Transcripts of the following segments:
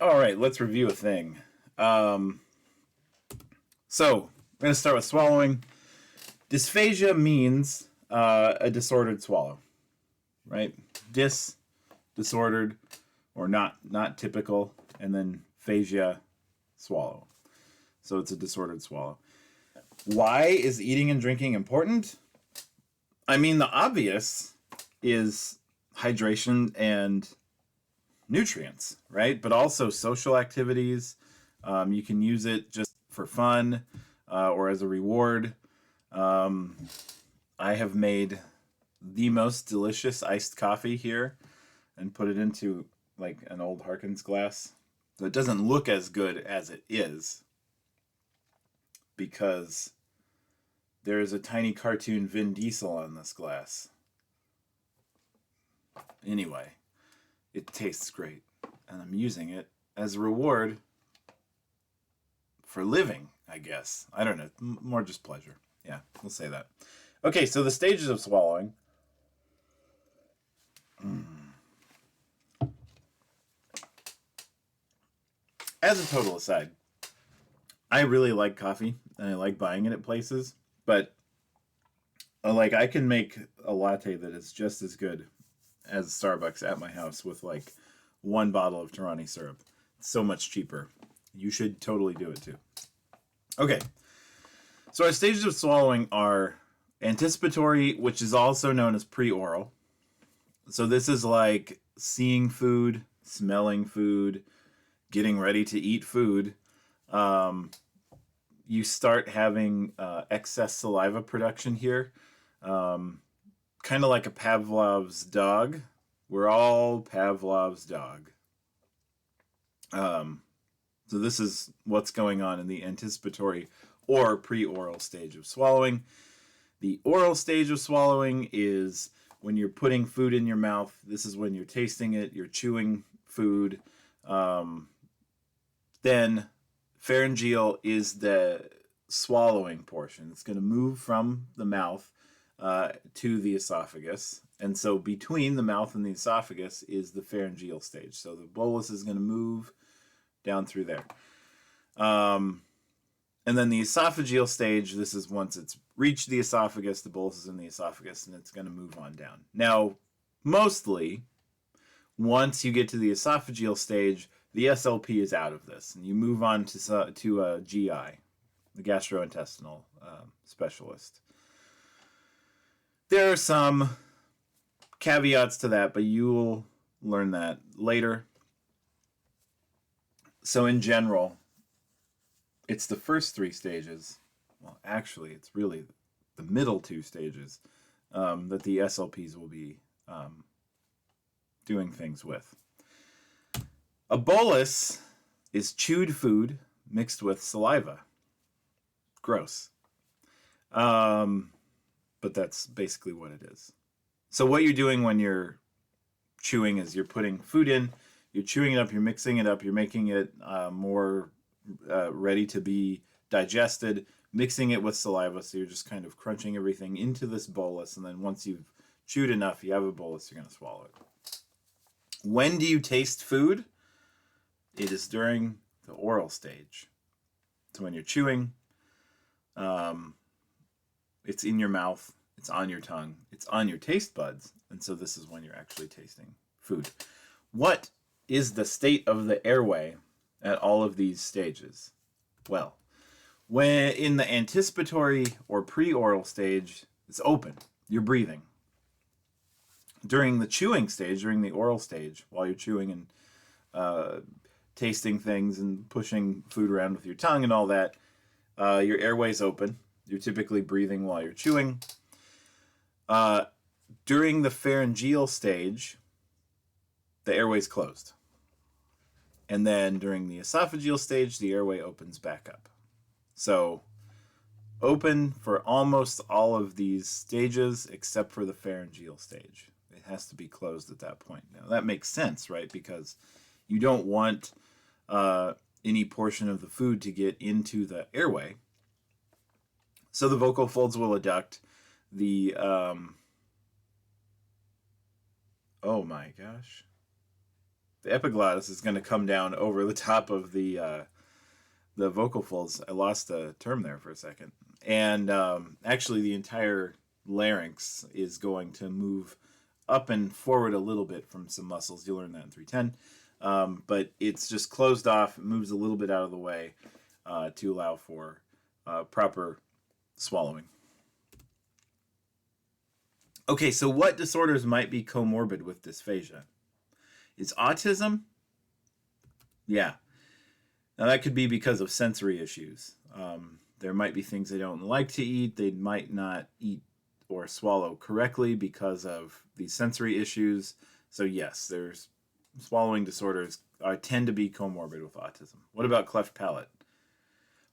All right, let's review a thing. So we're going to start with swallowing. Dysphagia means a disordered swallow, right? Disordered, or not typical, and then phagia, swallow. So it's a disordered swallow. Why is eating and drinking important? I mean, the obvious is hydration and nutrients, right? But also social activities. You can use it just for fun or as a reward. I have made the most delicious iced coffee here and put it into like an old Harkins glass. So it doesn't look as good as it is because there is a tiny cartoon Vin Diesel on this glass. Anyway, it tastes great, and I'm using it as a reward for living, I guess. I don't know, more just pleasure. Yeah, we'll say that. Okay, so the stages of swallowing. As a total aside, I really like coffee, and I like buying it at places, but like I can make a latte that is just as good as Starbucks at my house with like one bottle of Torani syrup. It's so much cheaper. You should totally do it too. Okay, so our stages of swallowing are anticipatory, which is also known as pre-oral. So this is like seeing food, smelling food, getting ready to eat food. You start having excess saliva production here. Kind of like a Pavlov's dog. We're all Pavlov's dog. So this is what's going on in the anticipatory or pre-oral stage of swallowing. The oral stage of swallowing is when you're putting food in your mouth. This is when you're tasting it, you're chewing food. Then pharyngeal is the swallowing portion. It's going to move from the mouth to the esophagus. And so between the mouth and the esophagus is the pharyngeal stage. So the bolus is going to move down through there. And then the esophageal stage, this is once it's reached the esophagus, the bolus is in the esophagus, and it's going to move on down. Now, mostly, once you get to the esophageal stage, the SLP is out of this, and you move on to a GI, the gastrointestinal specialist. There are some caveats to that, but you will learn that later. So in general, it's the first three stages. Well, actually, it's really the middle two stages that the SLPs will be doing things with. A bolus is chewed food mixed with saliva. Gross. But that's basically what it is. So what you're doing when you're chewing is you're putting food in, you're chewing it up, you're mixing it up, you're making it more ready to be digested, mixing it with saliva, so you're just kind of crunching everything into this bolus, and then once you've chewed enough, you have a bolus, you're going to swallow it. When do you taste food? It is during the oral stage. So when you're chewing, it's in your mouth, it's on your tongue, it's on your taste buds, and so this is when you're actually tasting food. What is the state of the airway at all of these stages? Well, when in the anticipatory or pre-oral stage, it's open. You're breathing. During the chewing stage, during the oral stage, while you're chewing and tasting things and pushing food around with your tongue and all that, your airway's open. You're typically breathing while you're chewing. During the pharyngeal stage, the airway's closed. And then during the esophageal stage, the airway opens back up. So open for almost all of these stages except for the pharyngeal stage. It has to be closed at that point. Now that makes sense, right? Because you don't want any portion of the food to get into the airway. So the vocal folds will adduct. The oh my gosh. the epiglottis is going to come down over the top of the vocal folds. I lost a term there for a second. And actually, the entire larynx is going to move up and forward a little bit from some muscles. You'll learn that in 310. But it's just closed off, it moves a little bit out of the way to allow for proper swallowing. Okay, so what disorders might be comorbid with dysphagia? Is autism? Yeah. Now that could be because of sensory issues. There might be things they don't like to eat. They might not eat or swallow correctly because of these sensory issues. So yes, there's swallowing disorders tend to be comorbid with autism. What about cleft palate?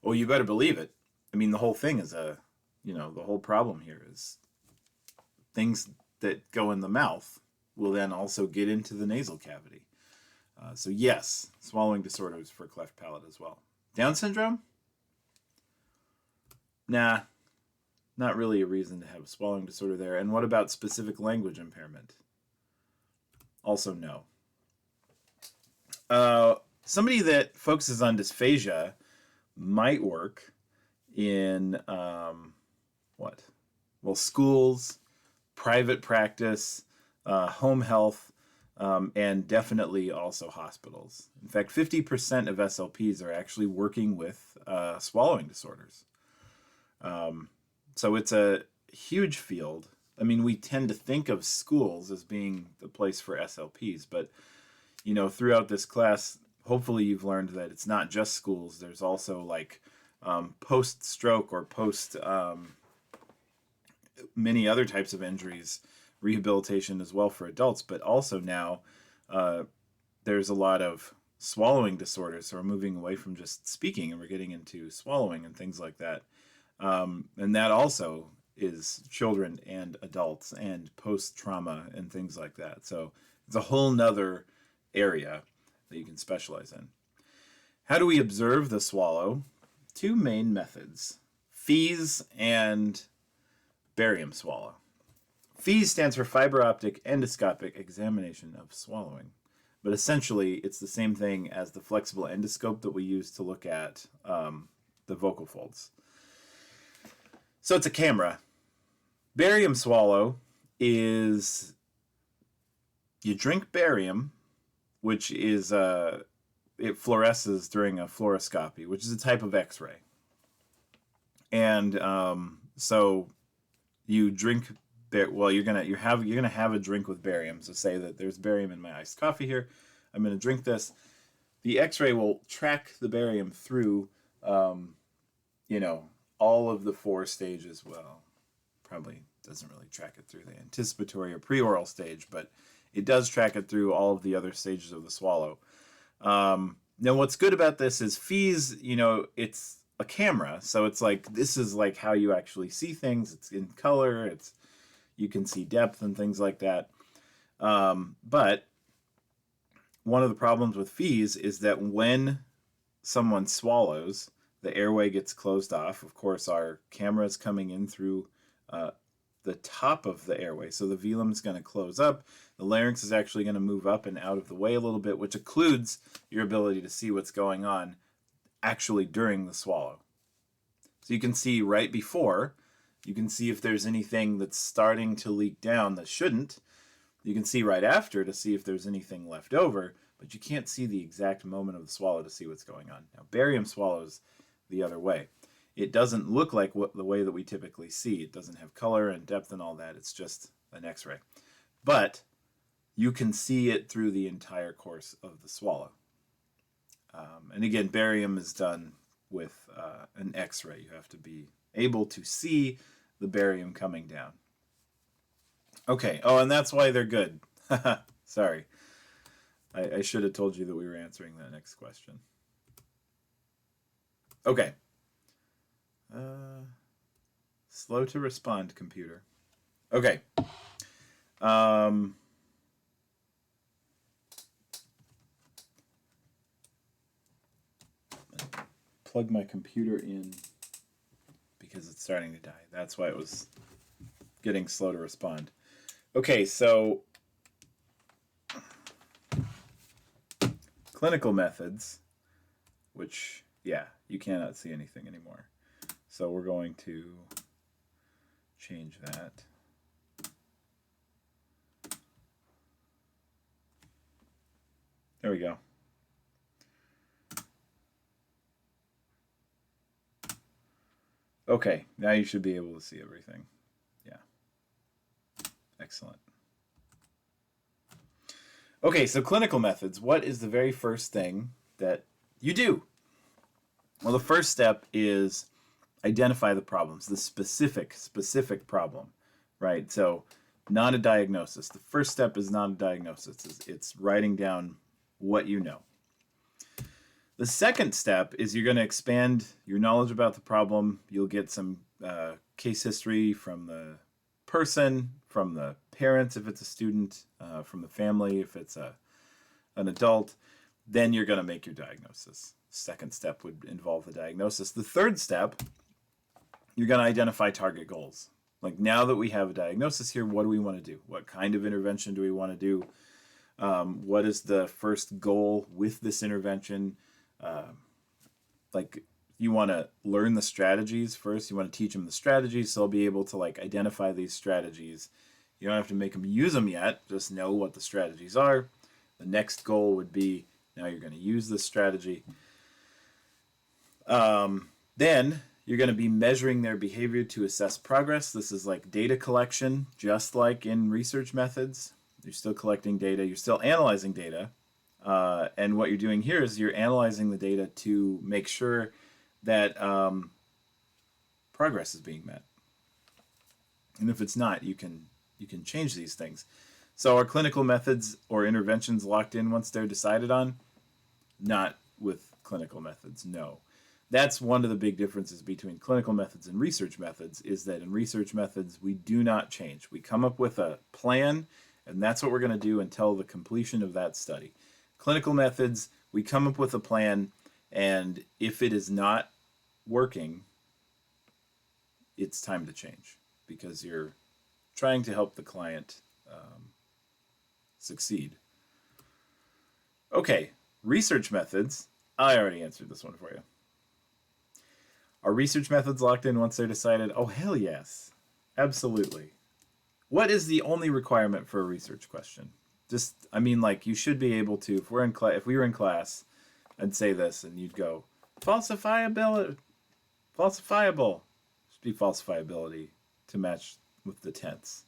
Well, you better believe it. I mean, the whole thing is the whole problem here is things that go in the mouth will then also get into the nasal cavity. So yes, swallowing disorders for cleft palate as well. Down syndrome? Nah, not really a reason to have a swallowing disorder there. And what about specific language impairment? Also no. Somebody that focuses on dysphagia might work in what? Well, schools, private practice, home health, and definitely also hospitals. In fact, 50% of SLPs are actually working with swallowing disorders. So it's a huge field. I mean, we tend to think of schools as being the place for SLPs, but throughout this class, hopefully you've learned that it's not just schools. There's also like post-stroke or post many other types of injuries, rehabilitation as well for adults, but also now there's a lot of swallowing disorders. So we're moving away from just speaking and we're getting into swallowing and things like that. And that also is children and adults and post-trauma and things like that. So it's a whole nother area that you can specialize in. How do we observe the swallow? Two main methods, FEES and barium swallow. FEES stands for fiber optic endoscopic examination of swallowing. But essentially, it's the same thing as the flexible endoscope that we use to look at the vocal folds. So it's a camera. Barium swallow is you drink barium, which is it fluoresces during a fluoroscopy, which is a type of X-ray. And so you drink. Well, you're gonna have a drink with barium. So say that there's barium in my iced coffee here. I'm gonna drink this. The X-ray will track the barium through, all of the 4 stages. Well, probably doesn't really track it through the anticipatory or pre-oral stage, but it does track it through all of the other stages of the swallow. Now, what's good about this is FEES, it's a camera, so it's like this is like how you actually see things. It's in color. You can see depth and things like that. But one of the problems with FEES is that when someone swallows, the airway gets closed off. Of course, our camera is coming in through the top of the airway. So the velum is going to close up. The larynx is actually going to move up and out of the way a little bit, which occludes your ability to see what's going on actually during the swallow. So you can see right before, you can see if there's anything that's starting to leak down that shouldn't. You can see right after to see if there's anything left over, but you can't see the exact moment of the swallow to see what's going on. Now, barium swallows the other way. It doesn't look like the way that we typically see. It doesn't have color and depth and all that. It's just an X-ray. But you can see it through the entire course of the swallow. And again, barium is done with an X-ray. You have to be able to see the barium coming down. Okay. Oh, and that's why they're good. Sorry. I should have told you that we were answering that next question. Okay. Slow to respond, computer. Okay. Plug my computer in because it's starting to die. That's why it was getting slow to respond. Okay, so clinical methods, which, yeah, you cannot see anything anymore. So we're going to change that. There we go. Okay, now you should be able to see everything. Yeah. Excellent. Okay, so clinical methods. What is the very first thing that you do? Well, the first step is identify the problems, the specific problem, right? So not a diagnosis. The first step is not a diagnosis. It's writing down what you know. The second step is you're going to expand your knowledge about the problem. You'll get some case history from the person, from the parents if it's a student, from the family if it's an adult. Then you're going to make your diagnosis. Second step would involve the diagnosis. The third step, you're going to identify target goals. Like, now that we have a diagnosis here, what do we want to do? What kind of intervention do we want to do? What is the first goal with this intervention? Like, you want to learn the strategies first. You want to teach them the strategies so they'll be able to like identify these strategies. You don't have to make them use them yet. Just know what the strategies are. The next goal would be, now you're going to use this strategy. Then you're going to be measuring their behavior to assess progress. This is like data collection, just like in research methods. You're still collecting data. You're still analyzing data. And what you're doing here is you're analyzing the data to make sure that progress is being met. And if it's not, you can change these things. So are clinical methods or interventions locked in once they're decided on? Not with clinical methods, no. That's one of the big differences between clinical methods and research methods, is that in research methods, we do not change. We come up with a plan, and that's what we're going to do until the completion of that study. Clinical methods, we come up with a plan, and if it is not working, it's time to change, because you're trying to help the client succeed. Okay, research methods. I already answered this one for you. Are research methods locked in once they're decided? Oh, hell yes. Absolutely. What is the only requirement for a research question? Just, I mean, like, you should be able to, if we were in class, I'd say this, and you'd go, falsifiable. Should be falsifiability to match with the tense.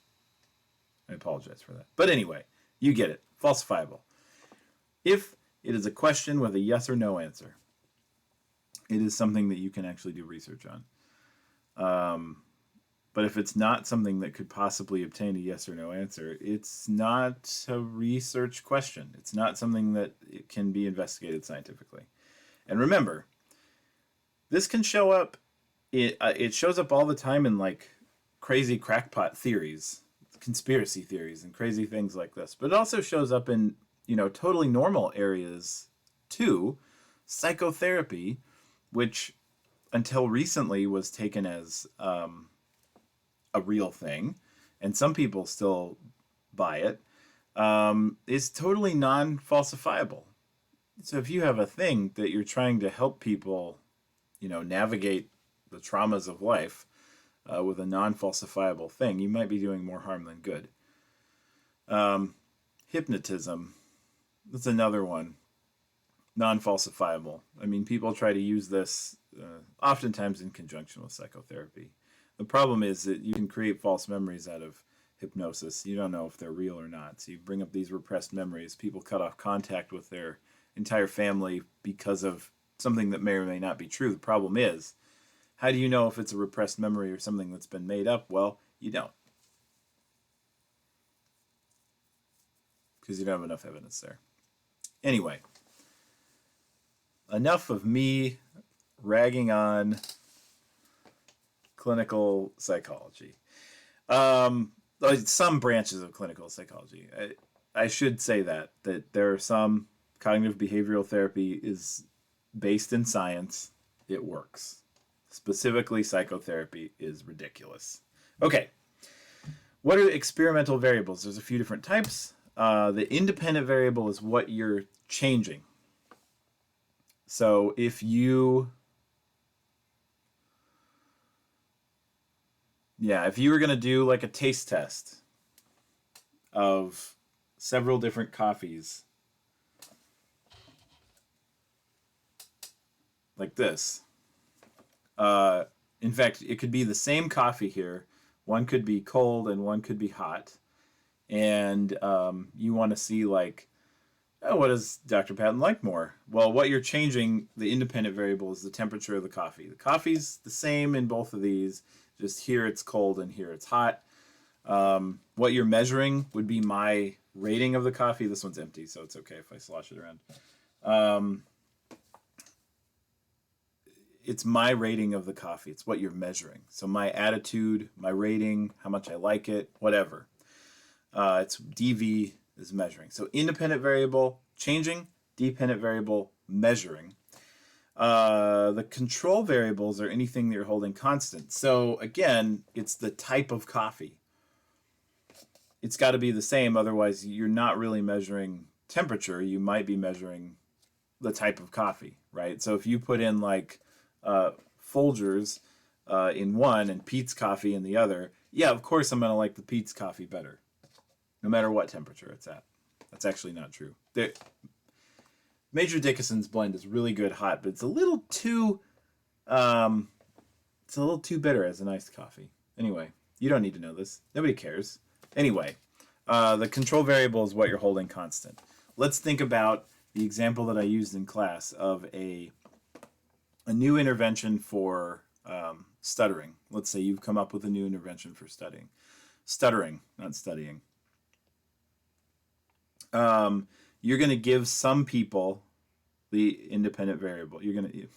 I apologize for that. But anyway, you get it. Falsifiable. If it is a question with a yes or no answer, it is something that you can actually do research on. But if it's not something that could possibly obtain a yes or no answer, it's not a research question. It's not something that it can be investigated scientifically. And remember, this can show up, it shows up all the time in like crazy crackpot theories, conspiracy theories, and crazy things like this. But it also shows up in, totally normal areas too. Psychotherapy, which until recently was taken as a real thing, and some people still buy it, is totally non-falsifiable. So if you have a thing that you're trying to help people, navigate the traumas of life with a non-falsifiable thing, you might be doing more harm than good. Hypnotism, that's another one. Non-falsifiable. I mean, people try to use this oftentimes in conjunction with psychotherapy. The problem is that you can create false memories out of hypnosis. You don't know if they're real or not. So you bring up these repressed memories. People cut off contact with their entire family because of something that may or may not be true. The problem is, how do you know if it's a repressed memory or something that's been made up? Well, you don't. Because you don't have enough evidence there. Anyway, enough of me ragging on clinical psychology. Some branches of clinical psychology. I should say that there are some. Cognitive behavioral therapy is based in science. It works. Specifically, psychotherapy is ridiculous. Okay. What are experimental variables? There's a few different types. The independent variable is what you're changing. So if you, if you were going to do like a taste test of several different coffees like this, in fact, it could be the same coffee here. One could be cold and one could be hot. And you want to see like, oh, what does Dr. Patton like more? Well, what you're changing, the independent variable, is the temperature of the coffee. The coffee's the same in both of these, just here it's cold and here it's hot. What you're measuring would be my rating of the coffee. This one's empty, so it's okay if I slosh it around. It's my rating of the coffee. It's what you're measuring. So my attitude, my rating, how much I like it, whatever. It's DV is measuring. So independent variable, changing, dependent variable, measuring. The control variables are anything that you're holding constant. So again, it's the type of coffee. It's got to be the same, otherwise you're not really measuring temperature. You might be measuring the type of coffee, right? So if you put in like Folgers in one and Peet's coffee in the other, yeah, of course I'm going to like the Peet's coffee better, no matter what temperature it's at. That's actually not true. Major Dickinson's blend is really good hot, but it's a little too bitter as an iced coffee. Anyway, you don't need to know this. Nobody cares. Anyway, the control variable is what you're holding constant. Let's think about the example that I used in class of a new intervention for stuttering. Let's say you've come up with a new intervention for stuttering, not studying. You're going to give some people the independent variable. You're going to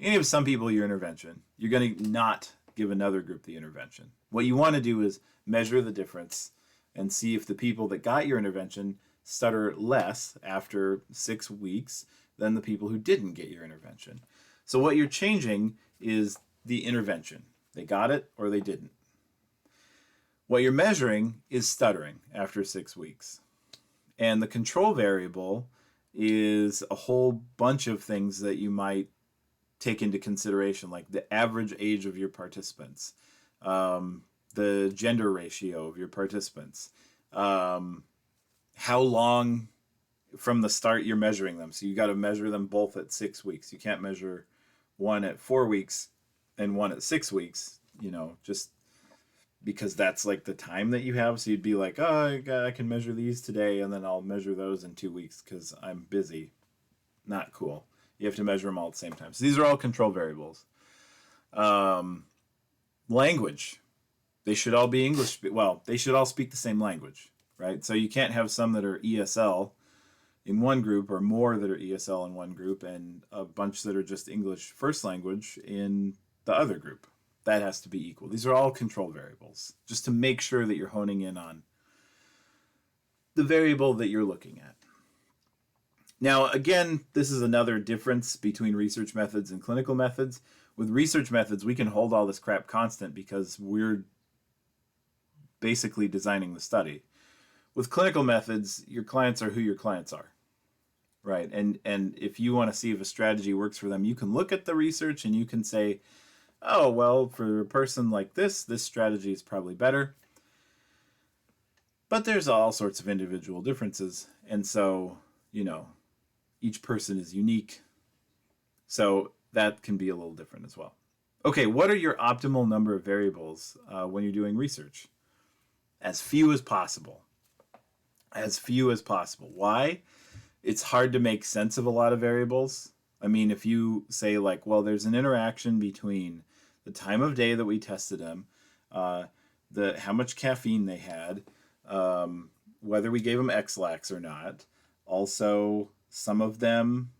give some people your intervention. You're going to not give another group the intervention. What you want to do is measure the difference and see if the people that got your intervention stutter less after 6 weeks than the people who didn't get your intervention. So what you're changing is the intervention. They got it or they didn't. What you're measuring is stuttering after 6 weeks. And the control variable is a whole bunch of things that you might take into consideration, like the average age of your participants, the gender ratio of your participants, how long from the start you're measuring them. So you got to measure them both at 6 weeks. You can't measure one at 4 weeks and one at 6 weeks, just because that's like the time that you have. So you'd be like, oh, I can measure these today and then I'll measure those in 2 weeks because I'm busy. Not cool. You have to measure them all at the same time. So these are all control variables. Language. They should all be English. Well, they should all speak the same language, right? So you can't have some that are ESL in one group or more that are ESL in one group and a bunch that are just English first language in the other group. That has to be equal. These are all control variables, just to make sure that you're honing in on the variable that you're looking at. Now, again, this is another difference between research methods and clinical methods. With research methods, we can hold all this crap constant because we're basically designing the study. With clinical methods, your clients are who your clients are, right? And if you want to see if a strategy works for them, you can look at the research and you can say, oh, well, for a person like this strategy is probably better. But there's all sorts of individual differences. And so, each person is unique. So that can be a little different as well. Okay, what are your optimal number of variables when you're doing research? As few as possible. As few as possible. Why? It's hard to make sense of a lot of variables. I mean, if you say like, well, there's an interaction between the time of day that we tested them, how much caffeine they had, whether we gave them X-Lax or not. Also, some of them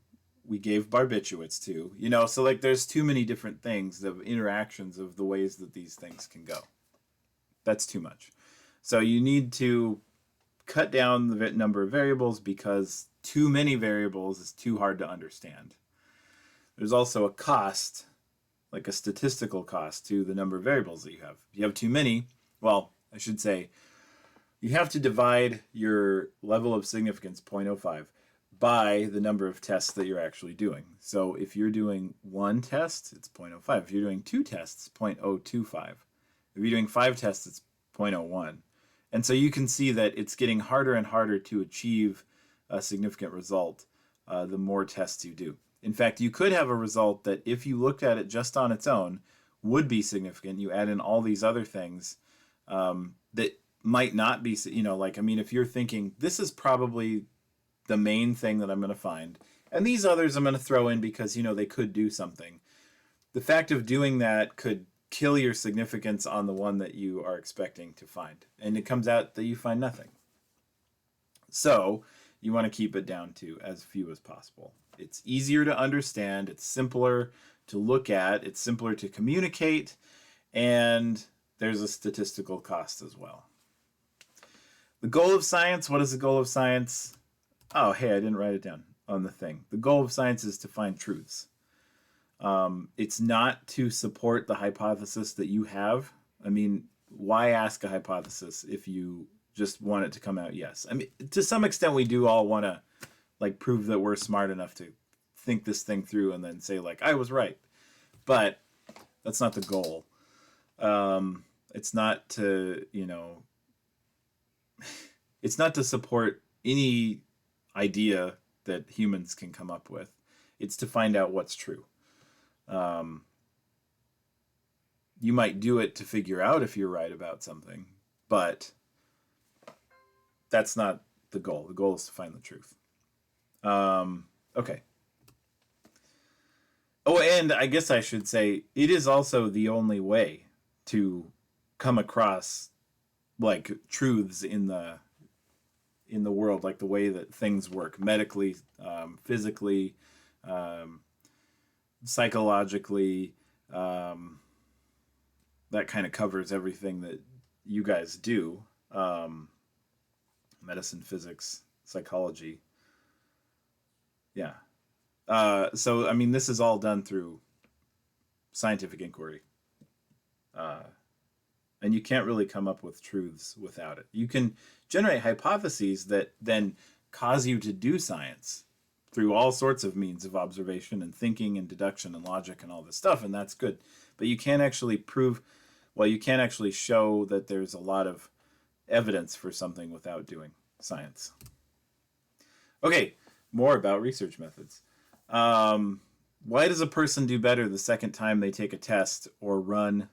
we gave barbiturates to, so like there's too many different things of interactions of the ways that these things can go. That's too much. So you need to cut down the number of variables because too many variables is too hard to understand. There's also a cost, like a statistical cost to the number of variables that you have. If you have too many, well, I should say, you have to divide your level of significance, 0.05, by the number of tests that you're actually doing. So if you're doing one test, it's 0.05. If you're doing two tests, 0.025. If you're doing 5 tests, it's 0.01. And so you can see that it's getting harder and harder to achieve a significant result the more tests you do. In fact, you could have a result that if you looked at it just on its own would be significant. You add in all these other things that might not be, like, I mean, if you're thinking this is probably the main thing that I'm going to find, and these others I'm going to throw in because, they could do something. The fact of doing that could kill your significance on the one that you are expecting to find. And it comes out that you find nothing. So you want to keep it down to as few as possible. It's easier to understand. It's simpler to look at. It's simpler to communicate. And there's a statistical cost as well. The goal of science, what is the goal of science? Oh, hey, I didn't write it down on the thing. The goal of science is to find truths. It's not to support the hypothesis that you have. I mean, why ask a hypothesis if you just want it to come out yes? I mean, to some extent, we do all want to prove that we're smart enough to think this thing through and then say I was right. But that's not the goal. It's not to, it's not to support any idea that humans can come up with. It's to find out what's true. You might do it to figure out if you're right about something, but that's not the goal. The goal is to find the truth. Okay. Oh, and I guess I should say it is also the only way to come across truths in the world, like the way that things work medically, physically, psychologically. That kind of covers everything that you guys do. Medicine, physics, psychology. Yeah. So, I mean, this is all done through scientific inquiry. And you can't really come up with truths without it. You can generate hypotheses that then cause you to do science through all sorts of means of observation and thinking and deduction and logic and all this stuff, and that's good. But you can't actually you can't actually show that there's a lot of evidence for something without doing science. Okay, more about research methods. Why does a person do better the second time they take a test or run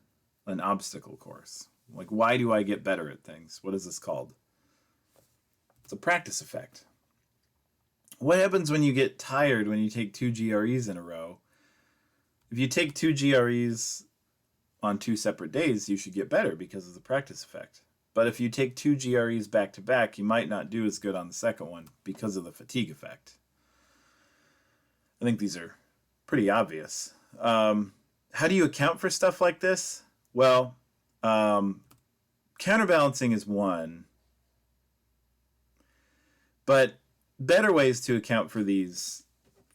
an obstacle course? Why do I get better at things? What is this called? It's a practice effect. What happens when you get tired when you take 2 GREs in a row? If you take 2 GREs on 2 separate days, you should get better because of the practice effect. But if you take 2 GREs back to back, you might not do as good on the second one because of the fatigue effect. I think these are pretty obvious. How do you account for stuff like this? Well, counterbalancing is one. But better ways to account for these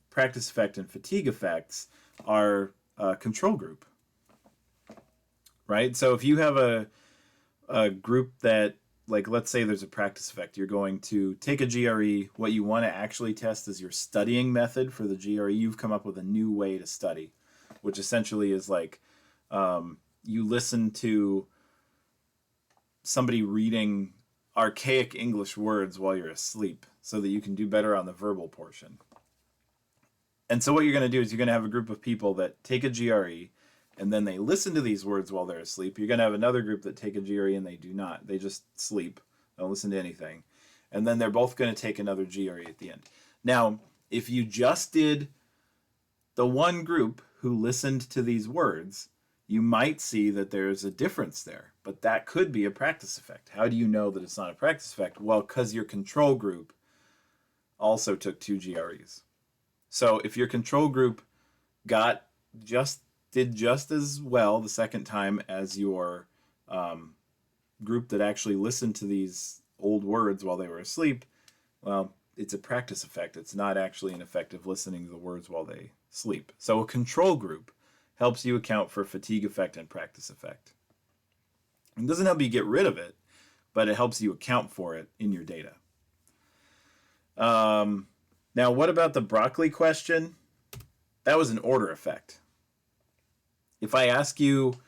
practice effect and fatigue effects are a control group. Right? So if you have a group that, let's say there's a practice effect, you're going to take a GRE. What you want to actually test is your studying method for the GRE. You've come up with a new way to study, which essentially is you listen to somebody reading archaic English words while you're asleep so that you can do better on the verbal portion. And so what you're going to do is you're going to have a group of people that take a GRE and then they listen to these words while they're asleep. You're going to have another group that take a GRE and they do not. They just sleep, don't listen to anything. And then they're both going to take another GRE at the end. Now, if you just did the one group who listened to these words, you might see that there's a difference there. But that could be a practice effect. How do you know that it's not a practice effect? Well, because your control group also took 2 GREs. So if your control group did just as well the second time as your group that actually listened to these old words while they were asleep, well, it's a practice effect. It's not actually an effect of listening to the words while they sleep. So a control group helps you account for fatigue effect and practice effect. It doesn't help you get rid of it, but it helps you account for it in your data. Now, what about the broccoli question? That was an order effect. If I ask you,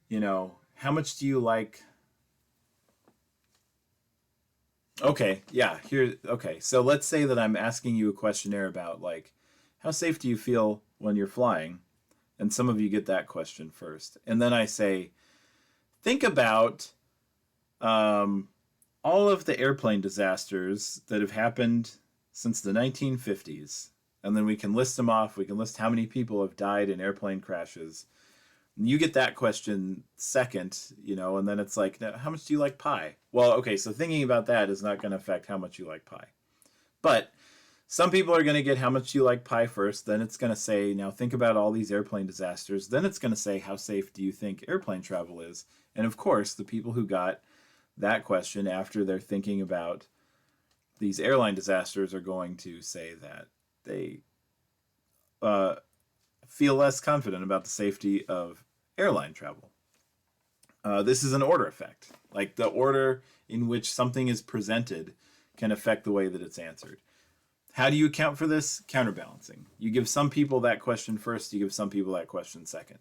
how much do you like? Okay, yeah, okay. So let's say that I'm asking you a questionnaire about, like, how safe do you feel when you're flying? And some of you get that question first. And then I say, think about all of the airplane disasters that have happened since the 1950s. And then we can list them off. We can list how many people have died in airplane crashes. You get that question second, and then it's like, now, how much do you like pie? Well, okay, so thinking about that is not going to affect how much you like pie. But some people are going to get how much you like pie first. Then it's going to say, now think about all these airplane disasters. Then it's going to say, how safe do you think airplane travel is? And of course, the people who got that question after they're thinking about these airline disasters are going to say that they feel less confident about the safety of airline travel. This is an order effect. Like, the order in which something is presented can affect the way that it's answered. How do you account for this? Counterbalancing. You give some people that question first, you give some people that question second.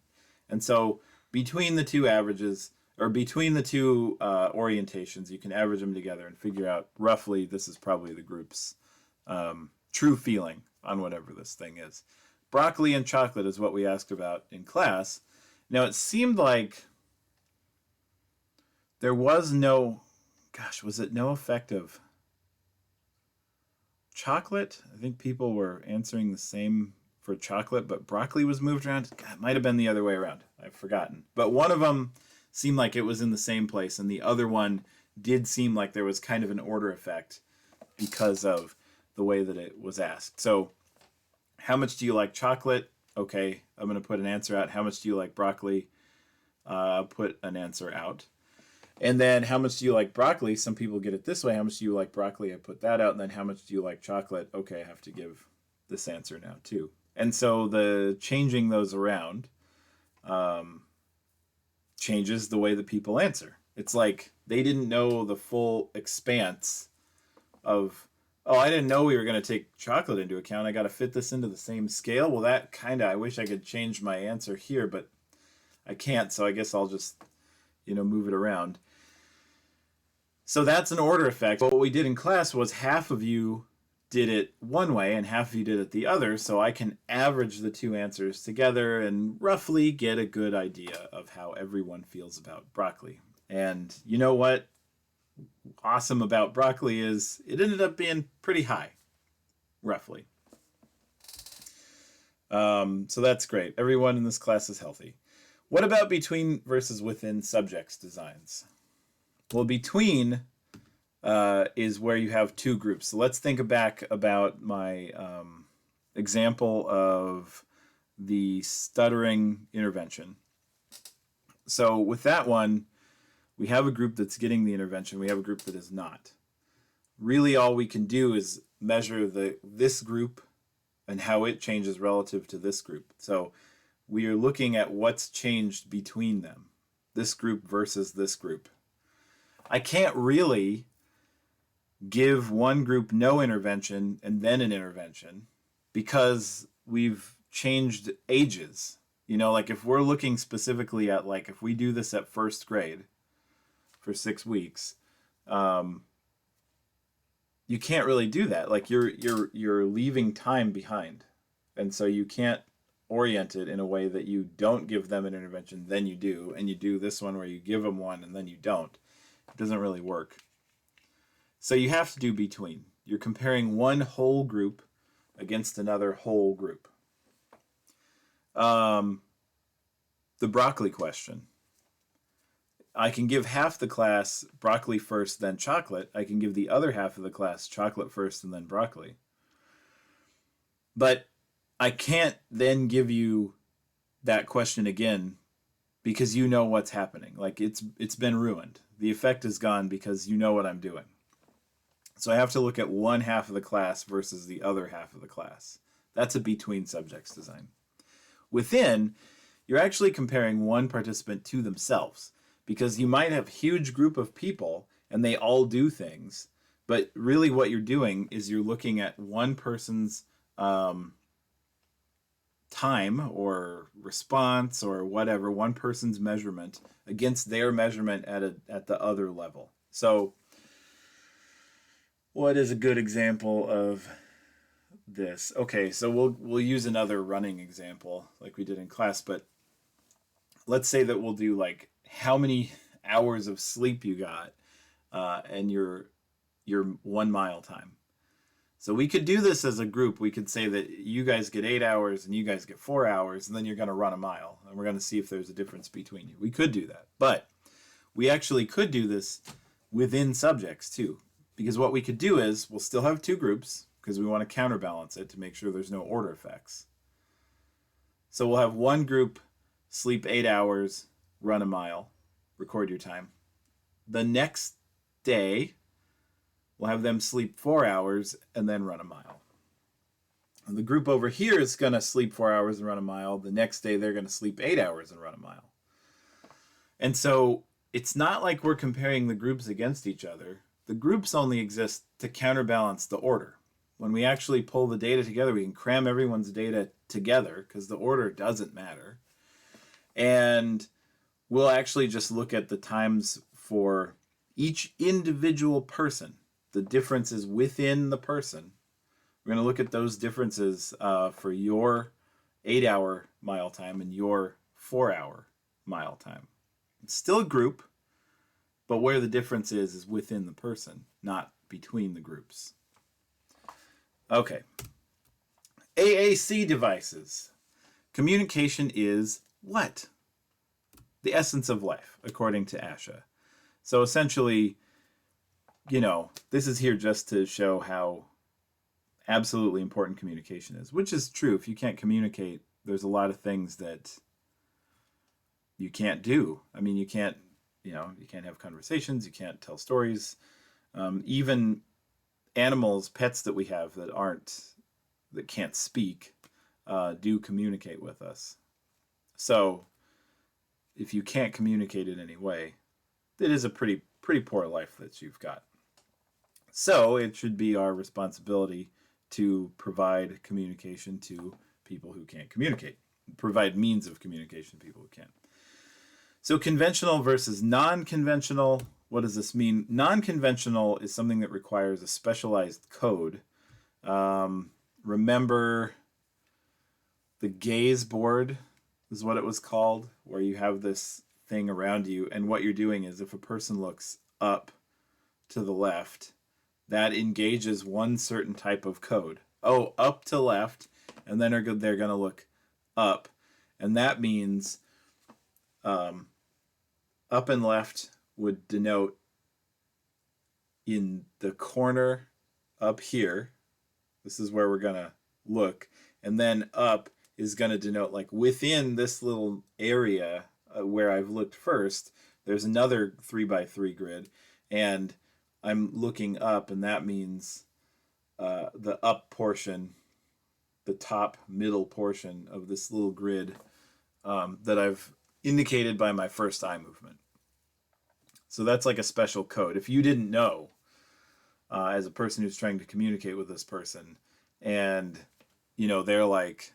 And so between the two averages, or between the two orientations, you can average them together and figure out roughly this is probably the group's true feeling on whatever this thing is. Broccoli and chocolate is what we asked about in class. Now, it seemed like there was no effect of chocolate? I think people were answering the same for chocolate, but broccoli was moved around. God, it might have been the other way around. I've forgotten. But one of them seemed like it was in the same place, and the other one did seem like there was kind of an order effect because of the way that it was asked. So, how much do you like chocolate? Okay, I'm going to put an answer out. How much do you like broccoli? Put an answer out. And then, how much do you like broccoli? Some people get it this way. How much do you like broccoli? I put that out. And then, how much do you like chocolate? Okay, I have to give this answer now, too. And so, the changing those around changes the way that people answer. It's like they didn't know the full expanse of, oh, I didn't know we were going to take chocolate into account. I got to fit this into the same scale. Well, that I wish I could change my answer here, but I can't. So I guess I'll just, move it around. So that's an order effect. But what we did in class was half of you did it one way and half of you did it the other. So I can average the two answers together and roughly get a good idea of how everyone feels about broccoli. And you know what? Awesome about broccoli is it ended up being pretty high, roughly. So that's great. Everyone in this class is healthy. What about between versus within subjects designs? Well, between is where you have two groups. So let's think back about my example of the stuttering intervention. So with that one, we have a group that's getting the intervention. We have a group that is not. Really, all we can do is measure this group and how it changes relative to this group. So we are looking at what's changed between them, this group versus this group. I can't really give one group no intervention and then an intervention because we've changed ages. Like if we're looking specifically at, like, if we do this at first grade for 6 weeks, you can't really do that. Like you're leaving time behind. And so you can't orient it in a way that you don't give them an intervention, then you do, and you do this one where you give them one and then you don't. It doesn't really work. So you have to do between. You're comparing one whole group against another whole group. The broccoli question. I can give half the class broccoli first, then chocolate. I can give the other half of the class chocolate first and then broccoli. But I can't then give you that question again because you know what's happening. Like it's been ruined. The effect is gone because you know what I'm doing. So I have to look at one half of the class versus the other half of the class. That's a between subjects design. Within, you're actually comparing one participant to themselves because you might have a huge group of people and they all do things, But really what you're doing is you're looking at one person's time or response or whatever, one person's measurement against their measurement at the other level. So what is a good example of this? Okay, so we'll use another running example like we did in class, but let's say that we'll do like how many hours of sleep you got and your 1 mile time. So we could do this as a group. We could say that you guys get 8 hours and you guys get 4 hours, and then you're going to run a mile, and we're going to see if there's a difference between you. We could do that, but we actually could do this within subjects too, because what we could do is we'll still have two groups because we want to counterbalance it to make sure there's no order effects. So we'll have one group sleep 8 hours, run a mile, record your time. The next day, we'll have them sleep 4 hours and then run a mile. And the group over here is going to sleep 4 hours and run a mile. The next day, they're going to sleep 8 hours and run a mile. And so it's not like we're comparing the groups against each other. The groups only exist to counterbalance the order. When we actually pull the data together, we can cram everyone's data together because the order doesn't matter. And we'll actually just look at the times for each individual person, the differences within the person. We're going to look at those differences for your 8-hour mile time and your 4-hour mile time. It's still a group, but where the difference is within the person, not between the groups. Okay. AAC devices. Communication is what? The essence of life, according to ASHA. So essentially, this is here just to show how absolutely important communication is, which is true. If you can't communicate, there's a lot of things that you can't do. I mean, you can't have conversations, you can't tell stories. Even animals, pets that we have that can't speak, do communicate with us. So if you can't communicate in any way, it is a pretty poor life that you've got. So it should be our responsibility to provide communication to people who can't communicate, provide means of communication to people who can't. So conventional versus non-conventional, what does this mean? Non-conventional is something that requires a specialized code. Remember the gaze board is what it was called, where you have this thing around you, and what you're doing is if a person looks up to the left, that engages one certain type of code. Oh, up to left, and then they're going to look up, and that means up and left would denote in the corner up here. This is where we're going to look, and then up is going to denote like within this little area where I've looked first, there's another 3x3 grid, and I'm looking up, and that means the up portion, the top middle portion of this little grid that I've indicated by my first eye movement. So that's like a special code. If you didn't know, as a person who's trying to communicate with this person, and they're like,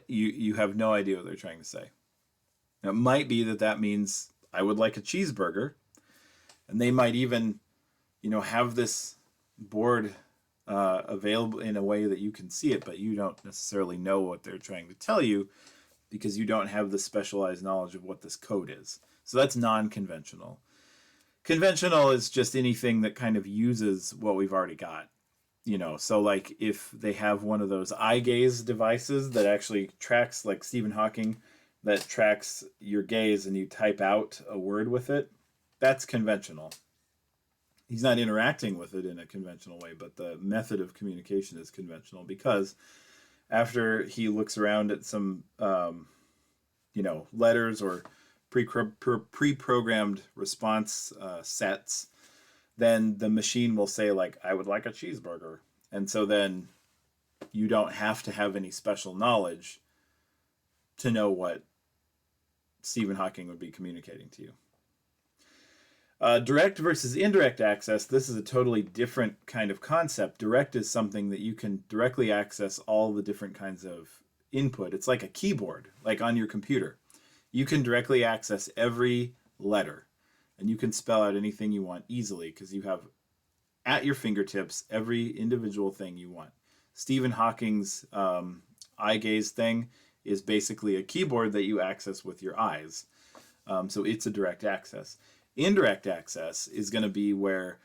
you have no idea what they're trying to say. Now, it might be that means I would like a cheeseburger, and they might even, have this board available in a way that you can see it, but you don't necessarily know what they're trying to tell you because you don't have the specialized knowledge of what this code is. So that's non-conventional. Conventional is just anything that kind of uses what we've already got. So like if they have one of those eye gaze devices that actually tracks, like Stephen Hawking, that tracks your gaze and you type out a word with it, that's conventional. He's not interacting with it in a conventional way, but the method of communication is conventional because after he looks around at some, letters or pre-programmed response sets, then the machine will say, like, I would like a cheeseburger. And so then you don't have to have any special knowledge to know what Stephen Hawking would be communicating to you. Direct versus indirect access, this is a totally different kind of concept. Direct is something that you can directly access all the different kinds of input. It's like a keyboard, like on your computer. You can directly access every letter, and you can spell out anything you want easily because you have at your fingertips every individual thing you want. Stephen Hawking's eye gaze thing is basically a keyboard that you access with your eyes. So it's a direct access. Indirect access is going to be where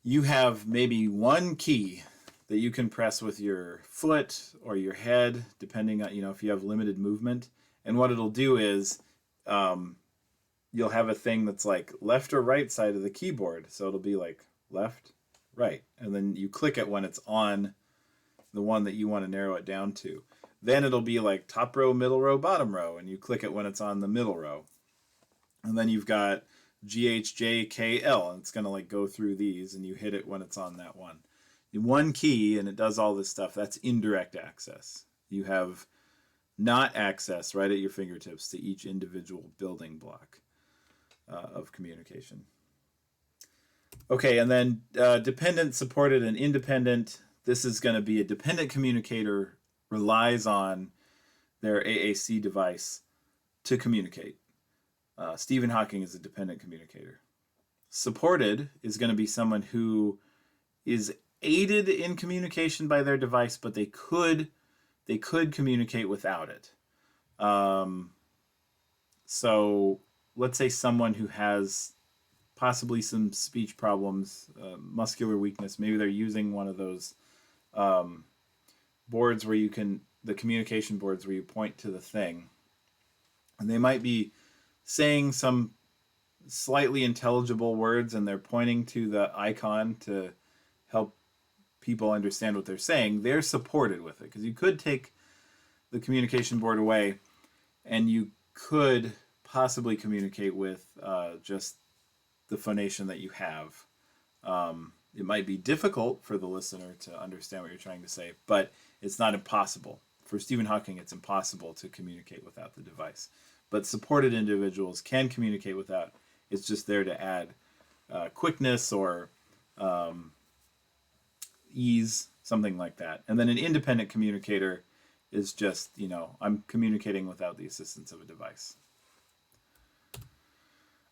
you have maybe one key that you can press with your foot or your head, depending on, if you have limited movement. And what it'll do is you'll have a thing that's like left or right side of the keyboard. So it'll be like left, right. And then you click it when it's on the one that you want to narrow it down to. Then it'll be like top row, middle row, bottom row. And you click it when it's on the middle row. And then you've got GHJKL, and it's going to like go through these, and you hit it when it's on that one. One key, and it does all this stuff. That's indirect access. You have not access right at your fingertips to each individual building block of communication. Okay, and then dependent, supported, and independent. This is going to be a dependent communicator relies on their AAC device to communicate. Stephen Hawking is a dependent communicator. Supported is going to be someone who is aided in communication by their device, but they could communicate without it. So let's say someone who has possibly some speech problems, muscular weakness. Maybe they're using one of those boards where the communication boards where you point to the thing, and they might be saying some slightly intelligible words, and they're pointing to the icon to help people understand what they're saying. They're supported with it, because you could take the communication board away and you could possibly communicate with just the phonation that you have. It might be difficult for the listener to understand what you're trying to say, but it's not impossible. For Stephen Hawking, it's impossible to communicate without the device. But supported individuals can communicate without. It's just there to add quickness or ease, something like that. And then an independent communicator is just, I'm communicating without the assistance of a device.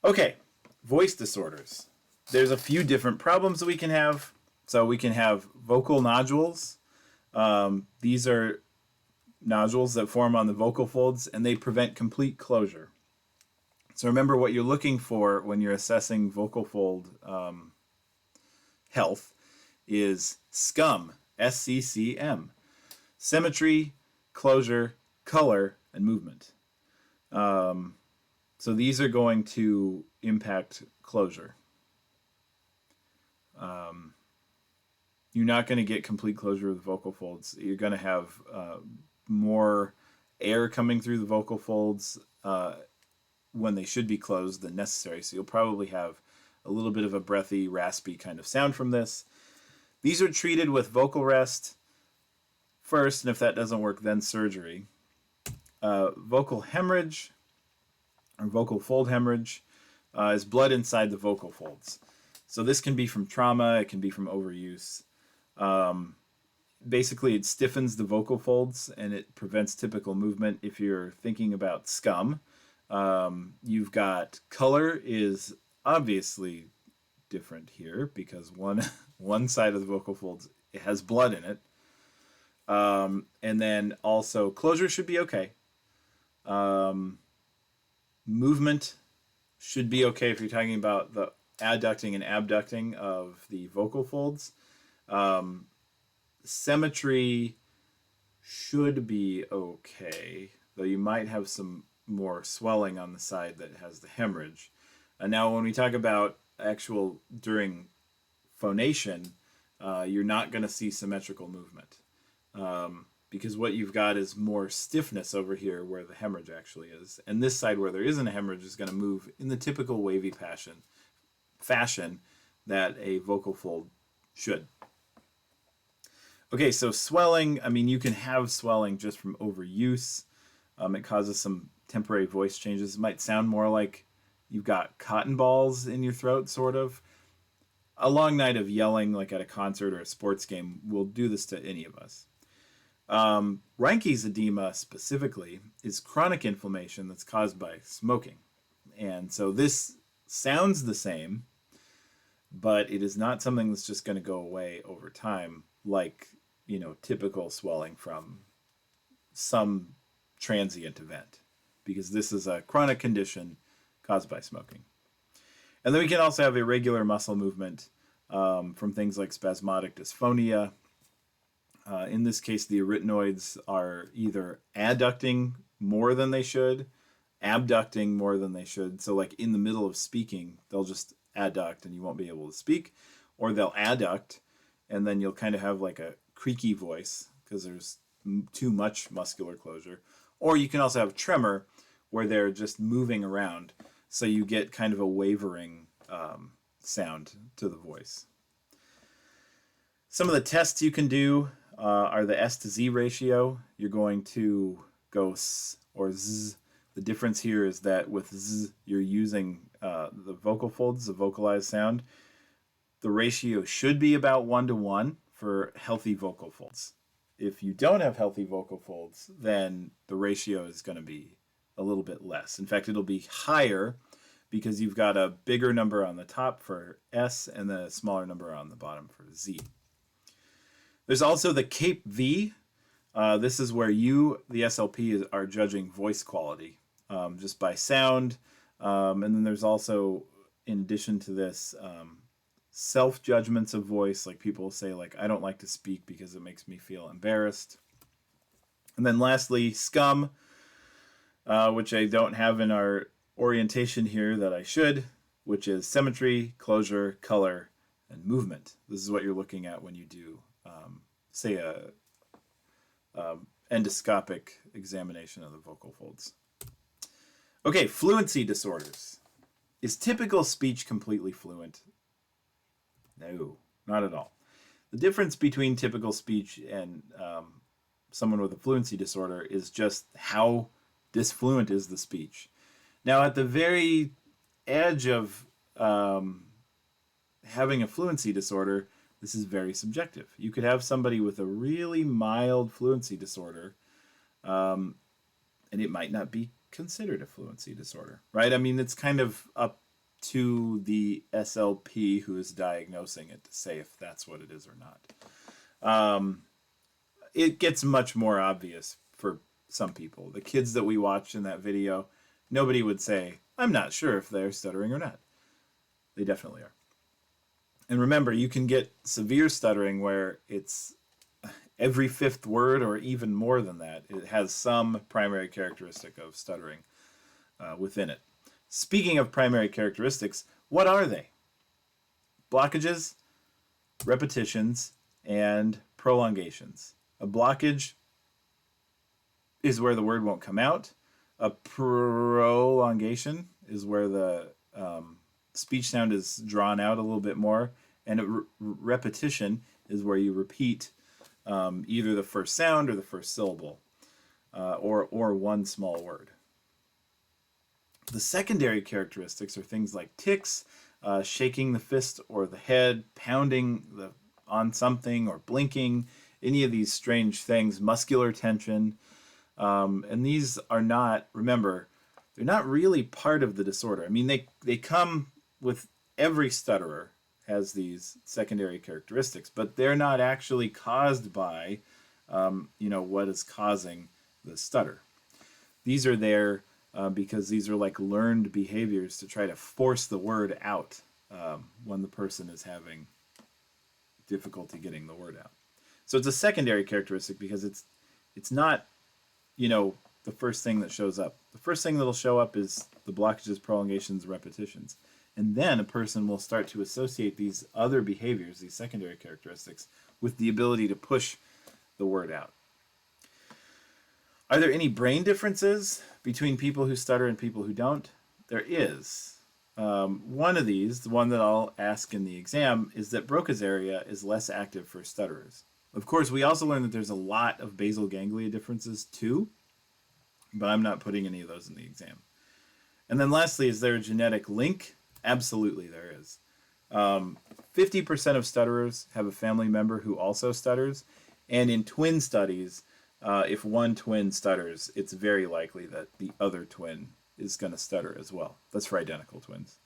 Okay, voice disorders. There's a few different problems that we can have. So we can have vocal nodules. These are nodules that form on the vocal folds, and they prevent complete closure. So remember, what you're looking for when you're assessing vocal fold health is SCUM, SCCM, symmetry, closure, color, and movement. So these are going to impact closure. You're not going to get complete closure of the vocal folds. You're going to have more air coming through the vocal folds when they should be closed than necessary. So you'll probably have a little bit of a breathy, raspy kind of sound from this. These are treated with vocal rest first, and if that doesn't work, then surgery. Vocal hemorrhage, or vocal fold hemorrhage, is blood inside the vocal folds. So this can be from trauma, it can be from overuse. Basically, it stiffens the vocal folds and it prevents typical movement. If you're thinking about SCUM, you've got color is obviously different here because one side of the vocal folds, it has blood in it. And then also closure should be okay. Movement should be okay if you're talking about the adducting and abducting of the vocal folds. Symmetry should be okay, though you might have some more swelling on the side that has the hemorrhage. Now, when we talk about actual during phonation, you're not going to see symmetrical movement because what you've got is more stiffness over here where the hemorrhage actually is. And this side where there isn't a hemorrhage is going to move in the typical wavy fashion that a vocal fold should. Okay, so swelling, you can have swelling just from overuse. It causes some temporary voice changes. It might sound more like, you've got cotton balls in your throat, sort of. A long night of yelling, like at a concert or a sports game, will do this to any of us. Reinke's edema specifically is chronic inflammation that's caused by smoking. And so this sounds the same, but it is not something that's just going to go away over time, like, typical swelling from some transient event, because this is a chronic condition caused by smoking. And then we can also have irregular muscle movement from things like spasmodic dysphonia. In this case, the arytenoids are either adducting more than they should, abducting more than they should. So like in the middle of speaking, they'll just adduct and you won't be able to speak, or they'll adduct and then you'll kind of have like a creaky voice because there's too much muscular closure. Or you can also have tremor where they're just moving around. So you get kind of a wavering sound to the voice. Some of the tests you can do are the S to Z ratio. You're going to go S or Z. The difference here is that with Z, you're using the vocal folds, the vocalized sound. The ratio should be about 1-to-1 for healthy vocal folds. If you don't have healthy vocal folds, then the ratio is going to be a little bit less. In fact, it'll be higher because you've got a bigger number on the top for S and then a smaller number on the bottom for Z. There's also the CAPE V. This is where you, the SLP, are judging voice quality just by sound. And then there's also, in addition to this, self-judgments of voice. Like people say, like, I don't like to speak because it makes me feel embarrassed. And then lastly, SCUM, which I don't have in our orientation here that I should, which is symmetry, closure, color, and movement. This is what you're looking at when you do, say, a endoscopic examination of the vocal folds. Okay, fluency disorders. Is typical speech completely fluent? No, not at all. The difference between typical speech and someone with a fluency disorder is just how disfluent is the speech. Now, at the very edge of having a fluency disorder, this is very subjective. You could have somebody with a really mild fluency disorder, and it might not be considered a fluency disorder, right? I mean, it's kind of up to the SLP who is diagnosing it to say if that's what it is or not. It gets much more obvious for some people. The kids that we watched in that video, nobody would say, I'm not sure if they're stuttering or not. They definitely are. And remember, you can get severe stuttering where it's every fifth word or even more than that. It has some primary characteristic of stuttering within it. Speaking of primary characteristics, what are they? Blockages, repetitions, and prolongations. A blockage is where the word won't come out. A prolongation is where the speech sound is drawn out a little bit more. And a repetition is where you repeat either the first sound or the first syllable or one small word. The secondary characteristics are things like tics, shaking the fist or the head, pounding on something or blinking, any of these strange things, muscular tension. And these are not, remember, they're not really part of the disorder. I mean, they come with every stutterer has these secondary characteristics, but they're not actually caused by, what is causing the stutter. These are there because these are like learned behaviors to try to force the word out when the person is having difficulty getting the word out. So it's a secondary characteristic because it's not, the first thing that shows up. The first thing that'll show up is the blockages, prolongations, repetitions. And then a person will start to associate these other behaviors, these secondary characteristics, with the ability to push the word out. Are there any brain differences between people who stutter and people who don't? There is. One of these, the one that I'll ask in the exam, is that Broca's area is less active for stutterers. Of course, we also learned that there's a lot of basal ganglia differences too, but I'm not putting any of those in the exam. And then lastly, is there a genetic link? Absolutely, there is. 50% of stutterers have a family member who also stutters. And in twin studies, if one twin stutters, it's very likely that the other twin is going to stutter as well. That's for identical twins.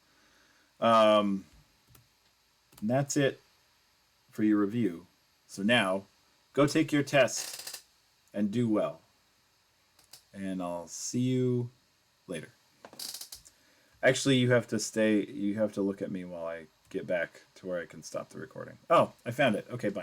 And that's it for your review. So now, go take your test and do well. And I'll see you later. Actually, you have to look at me while I get back to where I can stop the recording. Oh, I found it. Okay, bye.